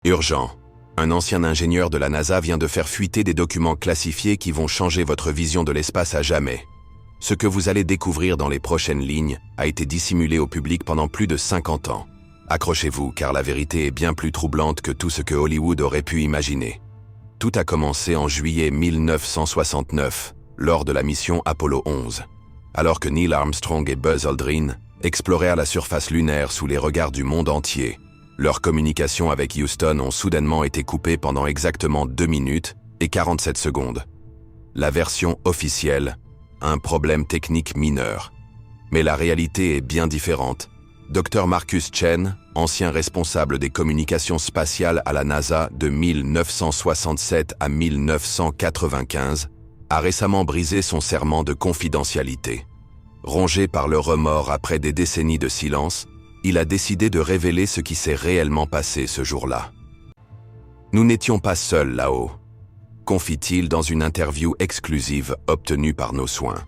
Urgent. Un ancien ingénieur de la NASA vient de faire fuiter des documents classifiés qui vont changer votre vision de l'espace à jamais. Ce que vous allez découvrir dans les prochaines lignes a été dissimulé au public pendant plus de 50 ans. Accrochez-vous, car la vérité est bien plus troublante que tout ce que Hollywood aurait pu imaginer. Tout a commencé en juillet 1969, lors de la mission Apollo 11. Alors que Neil Armstrong et Buzz Aldrin explorèrent la surface lunaire sous les regards du monde entier, leurs communications avec Houston ont soudainement été coupées pendant exactement 2 minutes et 47 secondes. La version officielle, un problème technique mineur. Mais la réalité est bien différente. Dr Marcus Chen, ancien responsable des communications spatiales à la NASA de 1967 à 1995, a récemment brisé son serment de confidentialité. Rongé par le remords après des décennies de silence, il a décidé de révéler ce qui s'est réellement passé ce jour-là. Nous n'étions pas seuls là-haut, confie-t-il dans une interview exclusive obtenue par nos soins.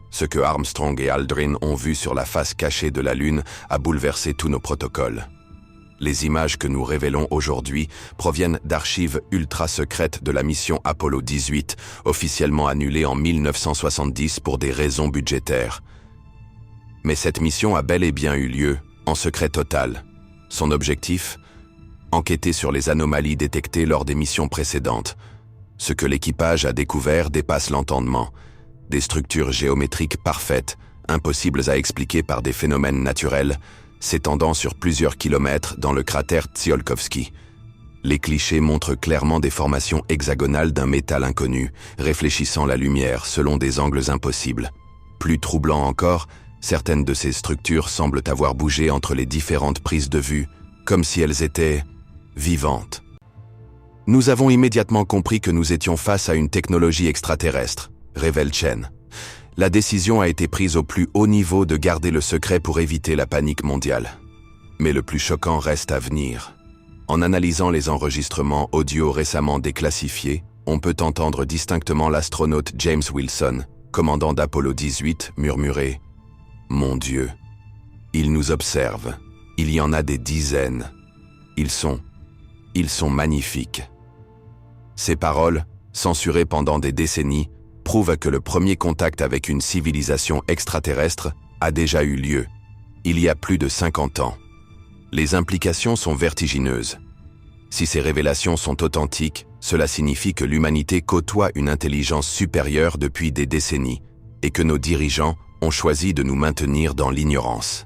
Ce que Armstrong et Aldrin ont vu sur la face cachée de la Lune a bouleversé tous nos protocoles. Les images que nous révélons aujourd'hui proviennent d'archives ultra secrètes de la mission Apollo 18, officiellement annulée en 1970 pour des raisons budgétaires. Mais cette mission a bel et bien eu lieu, en secret total. Son objectif ? Enquêter sur les anomalies détectées lors des missions précédentes. Ce que l'équipage a découvert dépasse l'entendement. Des structures géométriques parfaites, impossibles à expliquer par des phénomènes naturels, s'étendant sur plusieurs kilomètres dans le cratère Tsiolkovsky. Les clichés montrent clairement des formations hexagonales d'un métal inconnu, réfléchissant la lumière selon des angles impossibles. Plus troublant encore, certaines de ces structures semblent avoir bougé entre les différentes prises de vue, comme si elles étaient vivantes. Nous avons immédiatement compris que nous étions face à une technologie extraterrestre, révèle Chen. La décision a été prise au plus haut niveau de garder le secret pour éviter la panique mondiale. Mais le plus choquant reste à venir. En analysant les enregistrements audio récemment déclassifiés, on peut entendre distinctement l'astronaute James Wilson, commandant d'Apollo 18, murmurer « Mon Dieu, ils nous observent. Il y en a des dizaines. Ils sont magnifiques. » Ces paroles, censurées pendant des décennies, prouvent que le premier contact avec une civilisation extraterrestre a déjà eu lieu, il y a plus de 50 ans. Les implications sont vertigineuses. Si ces révélations sont authentiques, cela signifie que l'humanité côtoie une intelligence supérieure depuis des décennies et que nos dirigeants ont choisi de nous maintenir dans l'ignorance.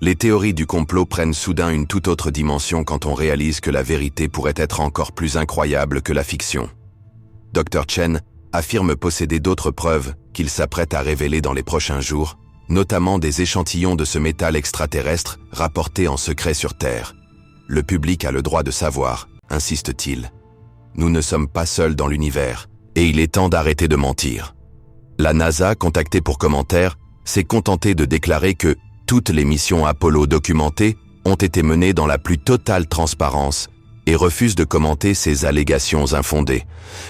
Les théories du complot prennent soudain une toute autre dimension quand on réalise que la vérité pourrait être encore plus incroyable que la fiction. Dr Chen affirme posséder d'autres preuves qu'il s'apprête à révéler dans les prochains jours, notamment des échantillons de ce métal extraterrestre rapportés en secret sur Terre. Le public a le droit de savoir, insiste-t-il. Nous ne sommes pas seuls dans l'univers, et il est temps d'arrêter de mentir. La NASA, contactée pour commentaire, s'est contentée de déclarer que toutes les missions Apollo documentées ont été menées dans la plus totale transparence et refuse de commenter ces allégations infondées.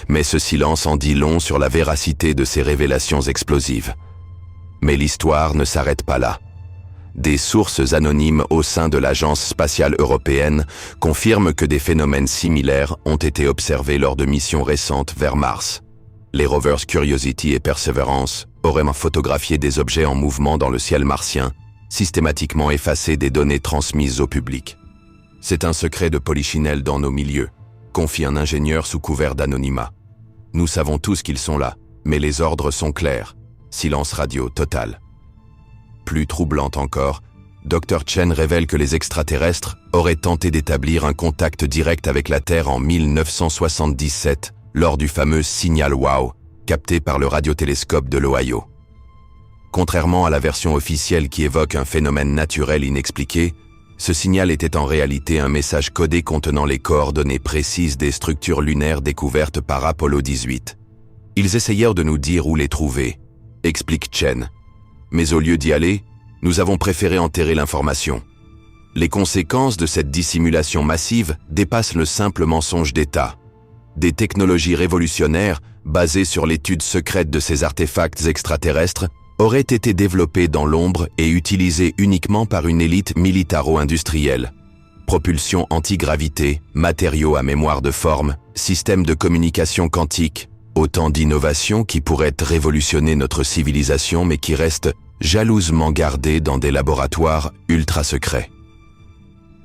Mais ce silence en dit long sur la véracité de ces révélations explosives. Mais l'histoire ne s'arrête pas là. Des sources anonymes au sein de l'Agence spatiale européenne confirment que des phénomènes similaires ont été observés lors de missions récentes vers Mars. Les rovers Curiosity et Perseverance auraient photographié des objets en mouvement dans le ciel martien, systématiquement effacés des données transmises au public. C'est un secret de polichinelle dans nos milieux, confie un ingénieur sous couvert d'anonymat. Nous savons tous qu'ils sont là, mais les ordres sont clairs. Silence radio total. Plus troublant encore, Dr Chen révèle que les extraterrestres auraient tenté d'établir un contact direct avec la Terre en 1977 lors du fameux signal WOW, capté par le radiotélescope de l'Ohio. Contrairement à la version officielle qui évoque un phénomène naturel inexpliqué, ce signal était en réalité un message codé contenant les coordonnées précises des structures lunaires découvertes par Apollo 18. Ils essayèrent de nous dire où les trouver, explique Chen. Mais au lieu d'y aller, nous avons préféré enterrer l'information. Les conséquences de cette dissimulation massive dépassent le simple mensonge d'État. Des technologies révolutionnaires, basées sur l'étude secrète de ces artefacts extraterrestres, auraient été développées dans l'ombre et utilisées uniquement par une élite militaro-industrielle. propulsion antigravité, matériaux à mémoire de forme, système de communication quantique, autant d'innovations qui pourraient révolutionner notre civilisation mais qui restent jalousement gardées dans des laboratoires ultra secrets.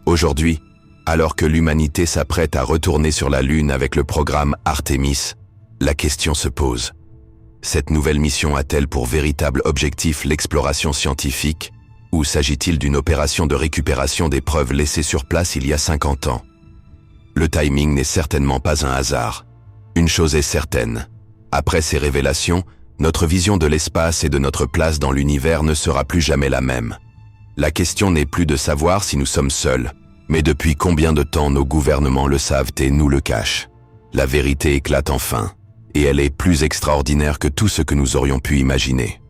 Aujourd'hui, alors que l'humanité s'apprête à retourner sur la Lune avec le programme Artemis, la question se pose. Cette nouvelle mission a-t-elle pour véritable objectif l'exploration scientifique, ou s'agit-il d'une opération de récupération des preuves laissées sur place il y a 50 ans? Le timing n'est certainement pas un hasard. Une chose est certaine. Après ces révélations, notre vision de l'espace et de notre place dans l'univers ne sera plus jamais la même. La question n'est plus de savoir si nous sommes seuls, mais depuis combien de temps nos gouvernements le savent et nous le cachent. La vérité éclate enfin, et elle est plus extraordinaire que tout ce que nous aurions pu imaginer.